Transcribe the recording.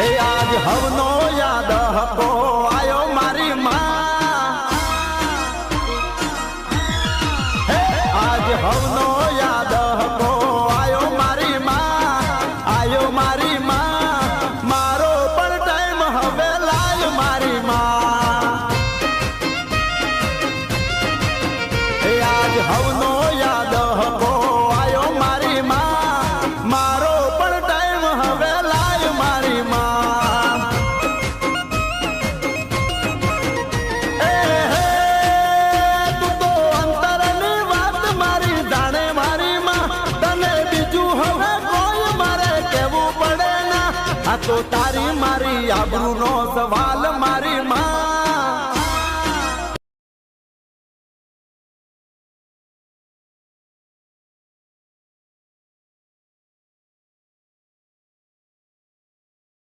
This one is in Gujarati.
એ આજ હવનો યાદ હકો આયો મારી માં, આજ હવનો યાદ હકો આયો મારી માં, આયો મારી માં, મારો પણ ટાઈમ હવે લાય મારી માં. એ આજ હવનો યાદ હકો આયો મારી માં, મારો પણ ટાઈમ હવે લાય મારી માં. એ હે તું તો અંતરની વાત મારી જાણે મારી માં, તને બીજું હવે કોઈ મારે કેવું પડે ના. આ તો તારી મારી આબરૂનો સવાલ મારી માં.